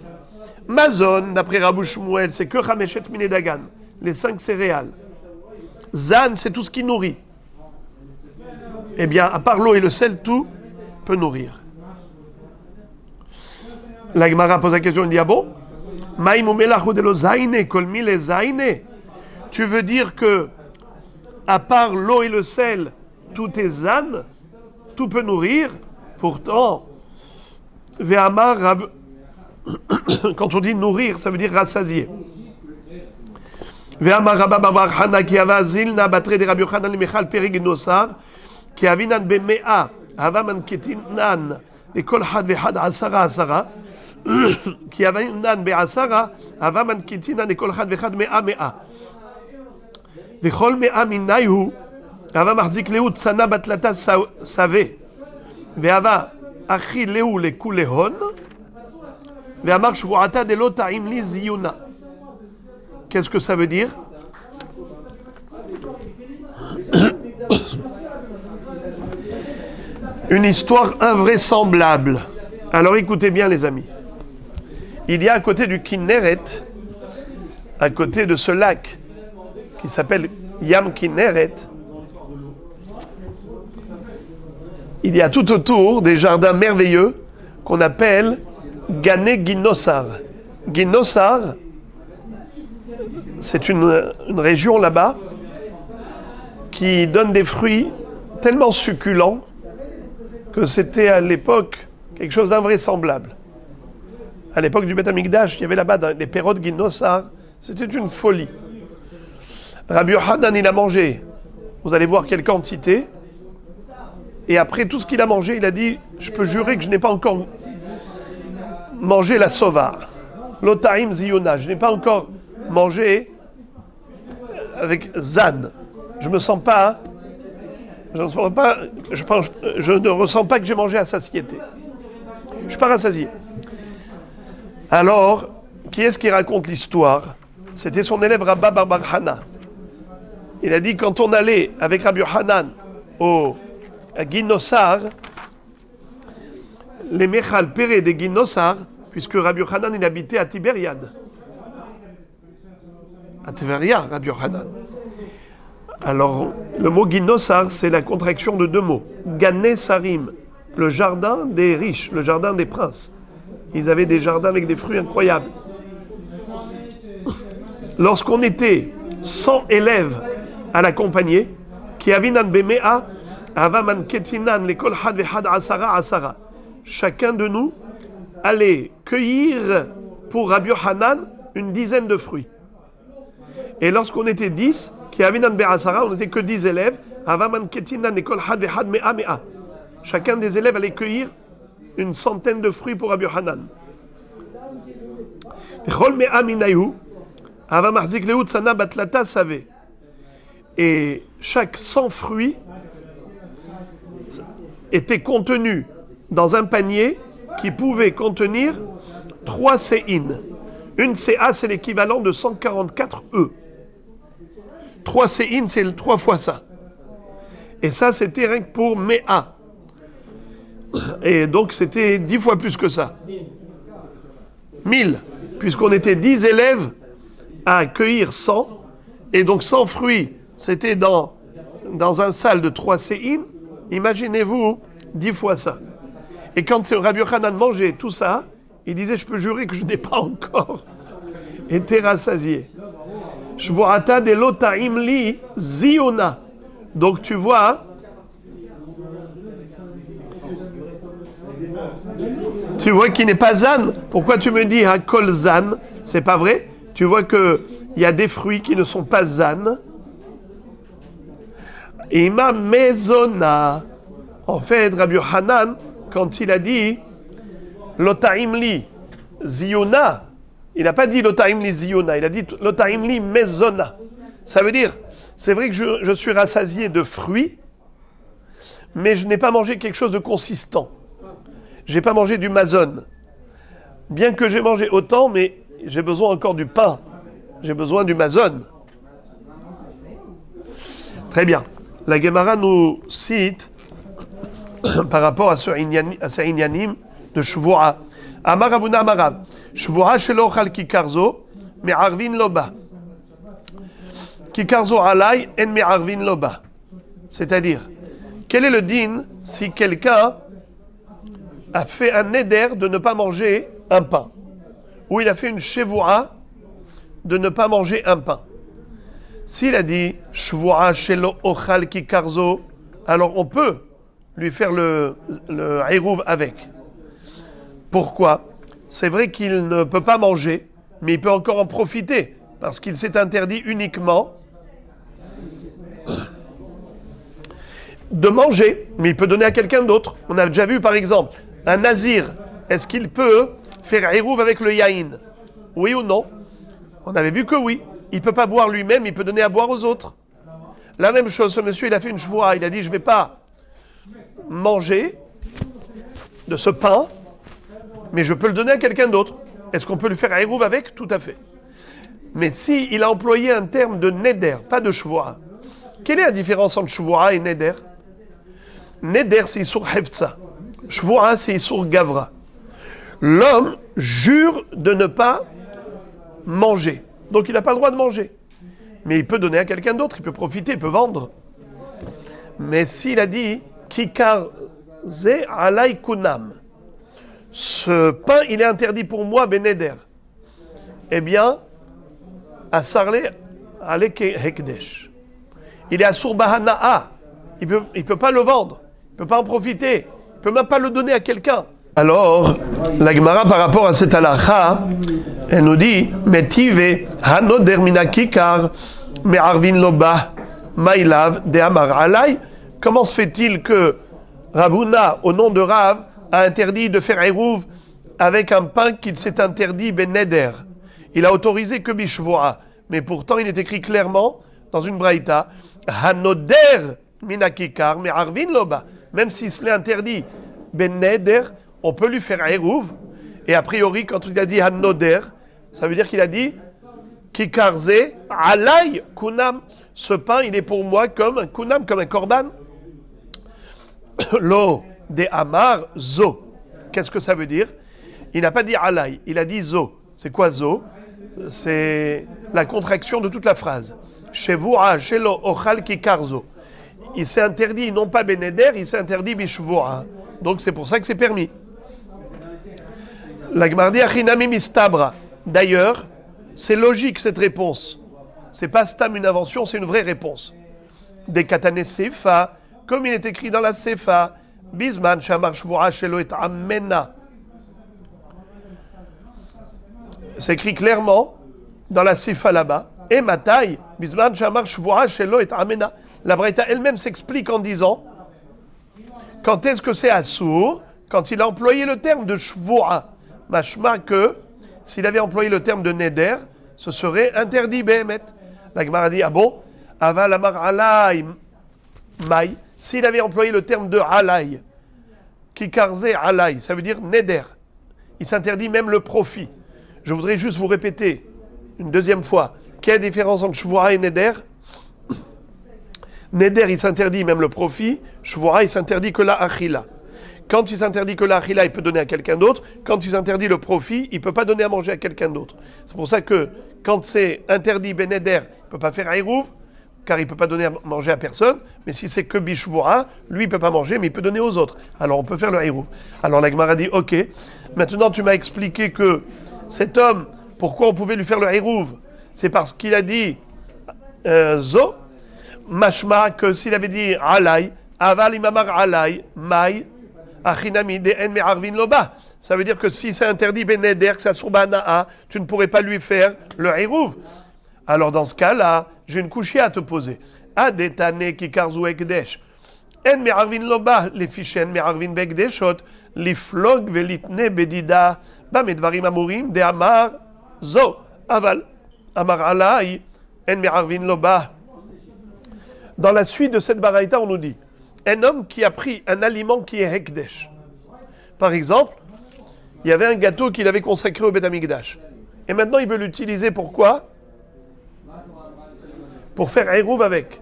Mazon, d'après Rabbi Shmuel, c'est que Hameshet Minedagan, les 5 céréales. Zan, c'est tout ce qui nourrit. Eh bien, à part l'eau et le sel, tout peut nourrir. La Gemara pose la question, il dit, ah bon? Tu veux dire que, à part l'eau et le sel, tout est zan, tout peut nourrir? Pourtant, quand on dit nourrir, ça veut dire rassasier. Ve'amar Rabba bar Hana ki ava zilna batre de Rabbi Yochanan limechal perig nosar ki avinan b'mea ava manketinan lekol had ve'had asara ki avinan be'asara ava manketinan lekol had ve'had mea v'chol mea minayhu ava mahzik lehu tzana batlata save ve'ava achi lehu lekulehon ve'amar shvuata de lo ta'im li ziyuna. Qu'est-ce que ça veut dire? Une histoire invraisemblable. Alors écoutez bien les amis. Il y a à côté du Kinneret, à côté de ce lac qui s'appelle Yam Kinneret, il y a tout autour des jardins merveilleux qu'on appelle Gané Ginosar. Ginosar, c'est une région là-bas qui donne des fruits tellement succulents que c'était à l'époque quelque chose d'invraisemblable. À l'époque du Beth Amikdash, il y avait là-bas des pérodes Ginosar, c'était une folie. Rabbi Yochanan, il a mangé, vous allez voir quelle quantité, et après tout ce qu'il a mangé, il a dit, je peux jurer que je n'ai pas encore mangé la sovar. L'otaim ziyona, je n'ai pas encore mangé avec zan. Je me sens pas, je ne ressens pas que j'ai mangé à satiété. Je suis pas rassasié. Alors, qui est-ce qui raconte l'histoire? C'était son élève Rabba bar Hana. Il a dit quand on allait avec Rabbi Yochanan à Ginosar, les Mechal Péré des Ginosar, puisque Rabbi Yochanan il habitait à Tibériade. À Tveria, Rabbi Yochanan. Alors, le mot Ginosar, c'est la contraction de deux mots. Gané Sarim, le jardin des riches, le jardin des princes. Ils avaient des jardins avec des fruits incroyables. Lorsqu'on était 100 élèves à l'accompagner, qui avinan bemea, avaman ketinan, lekol had vehad asara asara. Chacun de nous allait cueillir pour Rabbi Yochanan une dizaine de fruits. Et lorsqu'on était 10, qui avinan be'asara, on n'était que 10 élèves, avaman ketinan, lekol had vehad mea mea. Chacun des élèves allait cueillir une centaine de fruits pour Rabbi Yochanan. Vechol mea minayhu, ava mahzik lehu tzana batlata save. Et chaque 100 fruits était contenu dans un panier qui pouvait contenir 3 séines. Une CA, c'est l'équivalent de 144 E. 3 séines, c'est 3 fois ça. Et ça, c'était rien que pour Méa. Et donc, c'était 10 fois plus que ça. 1000, puisqu'on était 10 élèves à accueillir 100. Et donc, 100 fruits, c'était dans un salle de 3 séines. Imaginez-vous 10 fois ça. Et quand Rabbi Yochanan mangeait tout ça, il disait, je peux jurer que je n'ai pas encore été rassasié. Shvoata de lotaim li ziona. Donc tu vois, qu'il n'est pas zan. Pourquoi tu me dis hakol zan? C'est pas vrai. Tu vois qu'il y a des fruits qui ne sont pas zan. Ima mezona. En fait, Rabbi Yochanan, quand il a dit lotaim li ziona, il n'a pas dit lotaim li ziona, il a dit lotaim li mezona. Ça veut dire, c'est vrai que je suis rassasié de fruits, mais je n'ai pas mangé quelque chose de consistant. Je n'ai pas mangé du mazon. Bien que j'ai mangé autant, mais j'ai besoin encore du pain. J'ai besoin du mazon. Très bien. La Gemara nous cite, par rapport à ce inyanim, de Shvu'a. Amar Ravuna Amarav. Shvu'a shelo ochal kikarzo, me'arvin loba. Kikarzo alay en me'arvin loba. C'est-à-dire, quel est le din si quelqu'un a fait un neder de ne pas manger un pain, ou il a fait une shvu'a de ne pas manger un pain? S'il a dit shvu'a shelo ochal kikarzo, alors on peut lui faire le hirouv avec. Pourquoi? C'est vrai qu'il ne peut pas manger, mais il peut encore en profiter, parce qu'il s'est interdit uniquement de manger, mais il peut donner à quelqu'un d'autre. On a déjà vu par exemple, un nazir, est-ce qu'il peut faire hirouv avec le yaïn? Oui ou non? On avait vu que oui. Il ne peut pas boire lui-même, il peut donner à boire aux autres. La même chose, ce monsieur, il a fait une shvu'a, il a dit, je ne vais pas manger de ce pain, mais je peux le donner à quelqu'un d'autre. Est-ce qu'on peut lui faire un hirouv avec? Tout à fait. Mais si il a employé un terme de neder, pas de shvu'a, quelle est la différence entre shvu'a et neder? Neder, c'est Isur Hefza. Shvu'a, c'est Isur Gavra. L'homme jure de ne pas manger. Donc il n'a pas le droit de manger. Mais il peut donner à quelqu'un d'autre, il peut profiter, il peut vendre. Mais s'il a dit Kikar ze alay kunam, ce pain il est interdit pour moi, Beneder, eh bien, à Sarle aleke hekdesh. Il est à Surbahana'a. Il ne peut pas le vendre, il ne peut pas en profiter, il ne peut même pas le donner à quelqu'un. Alors, la Gemara par rapport à cette halakha, elle nous dit Metive hanoder mina kikar me'arvin loba mailav de amar alay. Comment se fait-il que Ravuna, au nom de Rav, a interdit de faire hirouv avec un pain qu'il s'est interdit ben neder? Il a autorisé que bishvoa, mais pourtant il est écrit clairement dans une braïta hanoder mina kikar me'arvin loba. Même s'il se l'est interdit ben neder, on peut lui faire hirouv. Et a priori, quand il a dit hanoder, ça veut dire qu'il a dit kikarze alay kunam. Ce pain, il est pour moi comme un kunam, comme un korban. Lo de amar zo. Qu'est-ce que ça veut dire? Il n'a pas dit alay, il a dit zo. C'est quoi zo? C'est la contraction de toute la phrase. Shevua shelo ochal kikarzo. Il s'est interdit non pas beneder, il s'est interdit bishvua. Donc c'est pour ça que c'est permis. La Gemara dit achinami mistabra. D'ailleurs, c'est logique cette réponse. C'est pas stam une invention, c'est une vraie réponse. Des katané sefa, comme il est écrit dans la sefa, bisman shamar shvua shelo et amena. C'est écrit clairement dans la sefa là-bas. Et matai, bisman shamar shvua shelo et amena. La Braïta elle-même s'explique en disant quand est-ce que c'est assour? Quand il a employé le terme de shvua. Mashma que s'il avait employé le terme de neder, ce serait interdit behemet. La Gemara dit ah bon, aval amar alay mai. S'il avait employé le terme de alay, kikarze alay, ça veut dire neder. Il s'interdit même le profit. Je voudrais juste vous répéter une deuxième fois. Quelle est la différence entre shvua et neder? Neder, il s'interdit même le profit. Shvua, il s'interdit que la achila. Quand il s'interdit que la achila, il peut donner à quelqu'un d'autre. Quand il s'interdit le profit, il ne peut pas donner à manger à quelqu'un d'autre. C'est pour ça que quand c'est interdit beneder, il ne peut pas faire hirouv, car il ne peut pas donner à manger à personne. Mais si c'est que bishvua, lui, il ne peut pas manger, mais il peut donner aux autres. Alors on peut faire le hirouv. Alors la Gemara dit, ok, maintenant tu m'as expliqué que cet homme, pourquoi on pouvait lui faire le hirouv? C'est parce qu'il a dit zo, mashma, que s'il avait dit alay, aval imamar alay, mai, achinami de en me'arvin loba. Ça veut dire que si c'est interdit beneder, que ça surbana'a, tu ne pourrais pas lui faire le hirouv. Alors dans ce cas-là, j'ai une couchia à te poser. Adetane ki karzu ekdesh. En me'arvin loba, les fichen me'arvin bekdeshot, liflog velitne bedida, ba medvarim amurim de amar zo, aval, amar alay, en me'arvin loba. Dans la suite de cette baraïta, on nous dit un homme qui a pris un aliment qui est hekdesh. Par exemple, il y avait un gâteau qu'il avait consacré au Beth Amikdash. Et maintenant, il veut l'utiliser pour quoi? Pour faire hirouv avec.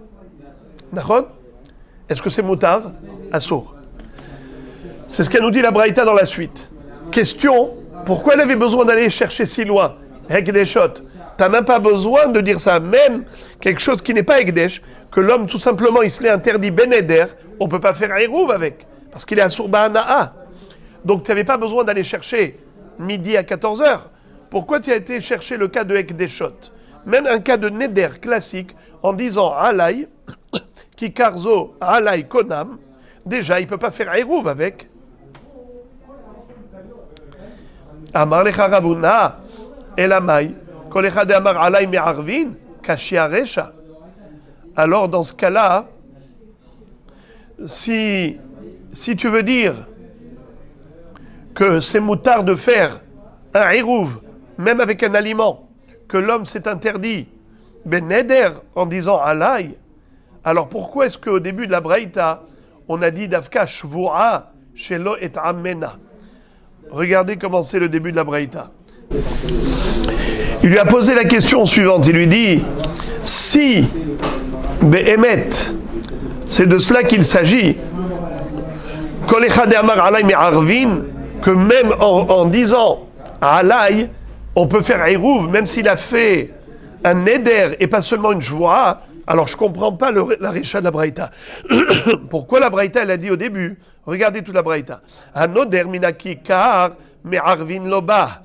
D'accord? Est-ce que c'est moutard? Assour. C'est ce qu'elle nous dit la Braïta dans la suite. question, pourquoi elle avait besoin d'aller chercher si loin? Hekdeshot. T'as même pas besoin de dire ça. Même quelque chose qui n'est pas Hekdesh, que l'homme tout simplement il se l'est interdit Beneder, on peut pas faire Eruv avec, parce qu'il est à Surbaana'a. Donc tu n'avais pas besoin d'aller chercher midi à 14h. Pourquoi tu as été chercher le cas de Hekdeshot? Même un cas de Neder classique, en disant Alay, Kikarzo, Alay, Konam, déjà il ne peut pas faire Eruv avec. Amar lecha Ravuna, Elamai, Kol echad amar Alay me'arvin, Kashia Resha. Alors dans ce cas-là, si tu veux dire que c'est moutard de faire un Eruv, même avec un aliment, que l'homme s'est interdit, ben Neder, en disant Alay, alors pourquoi est-ce qu'au début de la Braïta, on a dit Davka Shvu'a Shelo et Amena? Regardez comment c'est le début de la Braïta. Il lui a posé la question suivante, il lui dit, si Behemet, c'est de cela qu'il s'agit, Kol echad amar Alay me'arvin, que même en disant Alay, on peut faire Eruv, même s'il a fait un Neder et pas seulement une Shvu'a, alors je ne comprends pas la Recha de la Braïta. Pourquoi la Braïta, elle a dit au début, regardez toute la Braïta, Hanoder minaki kar me'arvin loba,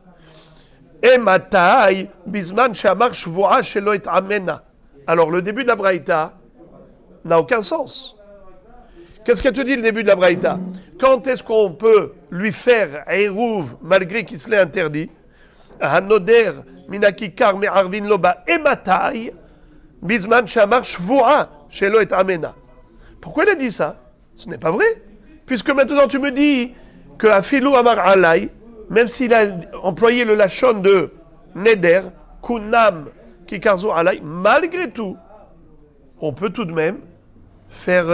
ematai bisman shamar Shvu'a shelo et amena. Alors le début de la Braïta n'a aucun sens. Qu'est-ce qu'elle te dit le début de la Braïta? Quand est-ce qu'on peut lui faire Eruv malgré qu'il se l'ait interdit? Hanoder minakikar me'arvin loba ematai bisman shamar shvu'a shelo et amena. Pourquoi il a dit ça? Ce n'est pas vrai. Puisque maintenant tu me dis que Afilou amar alay, même s'il a employé le lachon de neder, kunam kikarzo alay, malgré tout, on peut tout de même faire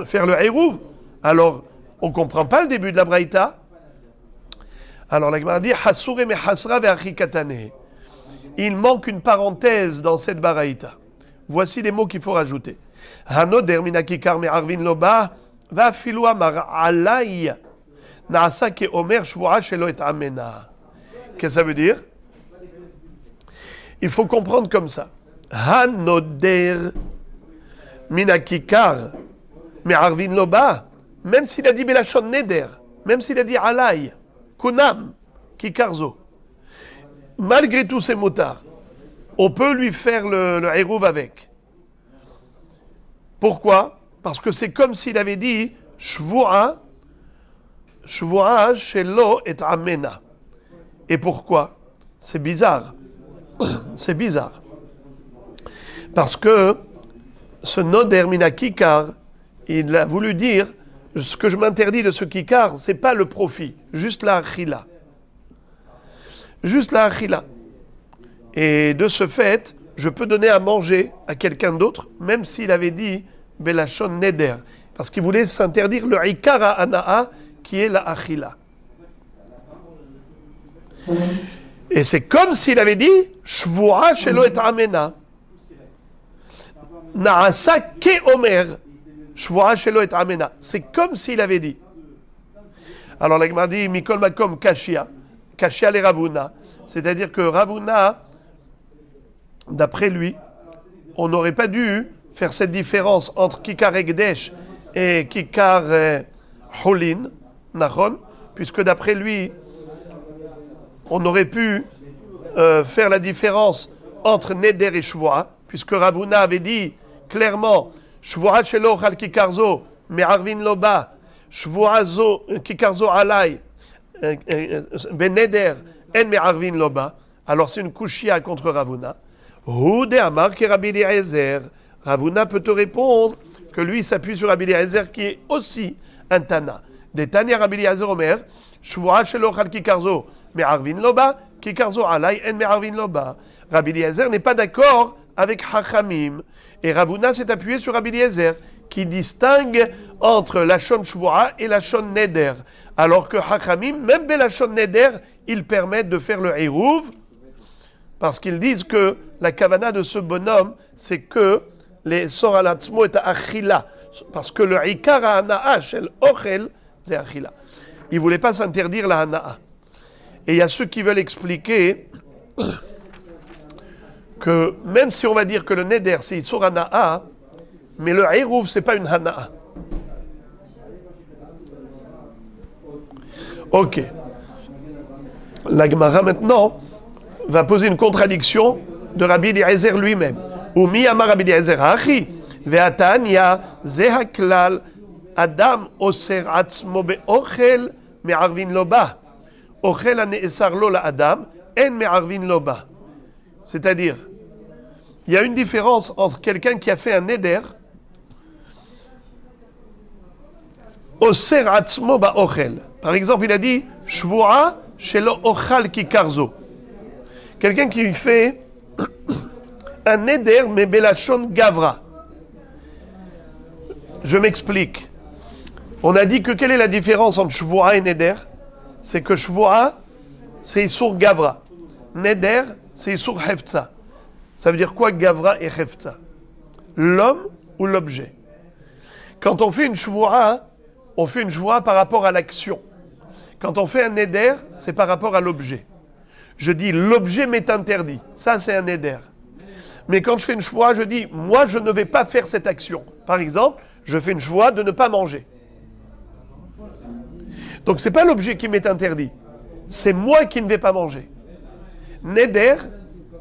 faire le Eruv. Alors, on ne comprend pas le début de la Braïta. Alors, la Gemara dit Hasure me hasra ve'achi katane. Il manque une parenthèse dans cette Braïta. Voici les mots qu'il faut rajouter. Hanoder minakikar me'arvin loba va'afilu amar alay na'asa ke omer shvu'a shelo et amena. Qu'est-ce que ça veut dire? Il faut comprendre comme ça. Hanoder minakikar me'arvin loba, même s'il a dit belachon neder, même s'il a dit alay, kunam, kikarzo, malgré tous ces motards, on peut lui faire le Eruv avec. Pourquoi? Parce que c'est comme s'il avait dit Shvu'a shelo et amena. Et pourquoi? C'est bizarre. C'est bizarre. Parce que ce Noder mina kikar, il a voulu dire ce que je m'interdis de ce kikar, c'est pas le profit, juste la achila. Juste la achila. Et de ce fait, je peux donner à manger à quelqu'un d'autre, même s'il avait dit belachon neder, parce qu'il voulait s'interdire le ikara ana'a, qui est la achila. Et c'est comme s'il avait dit shvu'a shelo et amena. Na'asa ke omer shvu'a shelo et amena. C'est comme s'il avait dit. Alors la Gemara dit mikol makom kashia le Ravuna, c'est-à-dire que Ravuna, d'après lui, on n'aurait pas dû faire cette différence entre kikar ekdesh et kikar holin, nachon, puisque d'après lui, on aurait pu faire la différence entre neder et shvu'a, puisque Ravuna avait dit clairement shvu'a shelo chal kikarzo me'arvin loba shvu'a zo kikarzo alay ben neder en me'arvin loba. Alors c'est une kushia contre Ravuna. Hu de amar ki Rabbi Eliezer. Ravuna peut te répondre que lui s'appuie sur Rabbi Eliezer qui est aussi un Tana. Des Tania Rabbi Eliezer Omer shvu'a shelo chal kikarzo me'arvin loba kikarzo alay en me'arvin loba. Rabbi Eliezer n'est pas d'accord avec Hachamim. Et Ravuna s'est appuyé sur Rabbi Eliezer, qui distingue entre la Shon Shvu'a et la Shon Neder. Alors que Hachamim, même la Shon Neder, ils permettent de faire le Eruv, parce qu'ils disent que la kavana de ce bonhomme, c'est que les Sor alatzmo et achila, parce que le Ikara ana'a shel ochel, c'est achila. il ne voulait pas s'interdire la hana'a. Et il y a ceux qui veulent expliquer que même si on va dire que le neder c'est Issur hana'a, mais le Eruv c'est pas une hana'a. Ok. La Gemara maintenant va poser une contradiction de Rabbi Eliezer lui-même. Ou mi amar Rabbi Eliezer hachi ve'atanya zeha klal adam oser atzmo be'ochel me'arvin lo ba. Ochel hane'esar lo la'adam en me'arvin lo ba. C'est-à-dire, il y a une différence entre quelqu'un qui a fait un neder oser atzmo ba'ochel. Par exemple, il a dit shvu'a shelo ochal kikarzo. Quelqu'un qui fait un neder mais belachon gavra. Je m'explique. On a dit que quelle est la différence entre shvu'a et neder? C'est que shvu'a c'est Issur gavra. Neder c'est Issur hefza. Ça veut dire quoi gavra et hefza? L'homme ou l'objet? Quand on fait une shvu'a, on fait une shvu'a par rapport à l'action. Quand on fait un neder, c'est par rapport à l'objet. Je dis l'objet m'est interdit. Ça, c'est un neder. Mais quand je fais une shvu'a, je dis moi, je ne vais pas faire cette action. Par exemple, je fais une shvu'a de ne pas manger. Donc, ce n'est pas l'objet qui m'est interdit. C'est moi qui ne vais pas manger. Neder,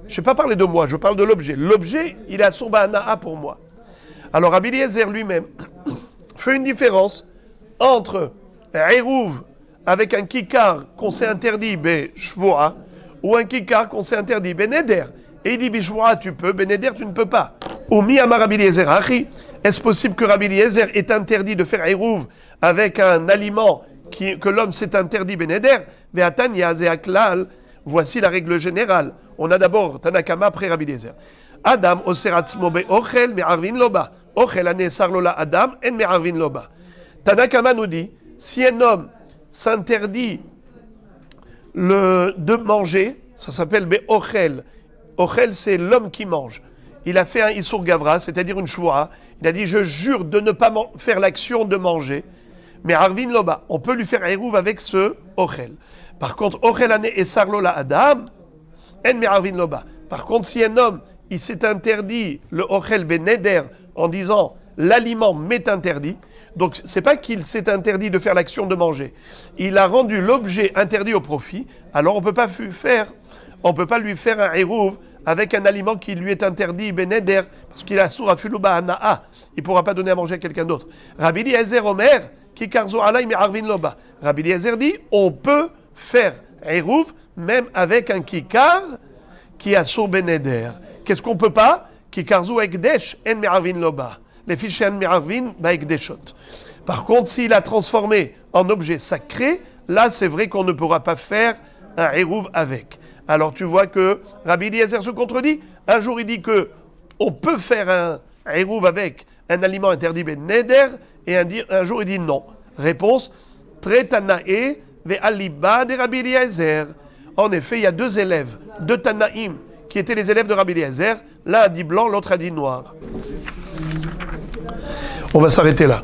je ne vais pas parler de moi, je parle de l'objet. L'objet, il a son ba'ana'a pour moi. Alors, Rabbi Eliezer lui-même fait une différence entre Eruv avec un kikar qu'on s'est interdit, shvu'a, ou un kikar qu'on s'est interdit, neder. Et il dit, shvu'a tu peux, neder tu ne peux pas. Ou mi amar Rabbi Eliezer hachi, est-ce possible que Rabbi Eliezer est interdit de faire Eruv avec un aliment que l'homme s'est interdit, neder? Ve'atan yazeh klal. Voici la règle générale. On a d'abord Tanakama après Rabbi Eliezer. Adam oser atzmo be'ochel me'arvin lo ba. Ochel hane'esar lo la'adam en me'arvin lo ba. Tanakama nous dit, si un homme s'interdit de manger, ça s'appelle be'ochel. Ochel, c'est l'homme qui mange. Il a fait un Issur Gavra, c'est-à-dire une shvu'a. Il a dit, je jure de ne pas faire l'action de manger. Mais Arvin Loba, on peut lui faire Eruv avec ce Ochel. Par contre, Ochel ane esar lo la Adam, en me Arvin Loba. Par contre, si un homme, il s'est interdit le Ochel ben neder en disant, l'aliment m'est interdit, donc c'est pas qu'il s'est interdit de faire l'action de manger. Il a rendu l'objet interdit au profit, alors on peut pas lui faire un Eruv avec un aliment qui lui est interdit, ben neder, parce qu'il a soura fuluba hana'a. Il ne pourra pas donner à manger à quelqu'un d'autre. Rabbi Eliezer Omer, ki karzo alay me arvin loba. Rabbi Eliezer dit, on peut faire Eruv même avec un kikar qui a sour ben neder. Qu'est-ce qu'on peut pas? Ki karzo ekdesh en me arvin loba. Les fiches en me arvin ba ekdeshot. Par contre, s'il a transformé en objet sacré, là c'est vrai qu'on ne pourra pas faire un Eruv avec. Alors tu vois que Rabbi Eliezer se contredit. Un jour il dit que on peut faire un Eruv avec un aliment interdit ben neder, et un jour il dit non. Réponse, Tretanae ve aliba de Rabbi Eliezer. En effet, il y a deux élèves, deux Tanaïm, qui étaient les élèves de Rabbi Eliezer. L'un a dit blanc, l'autre a dit noir. On va s'arrêter là.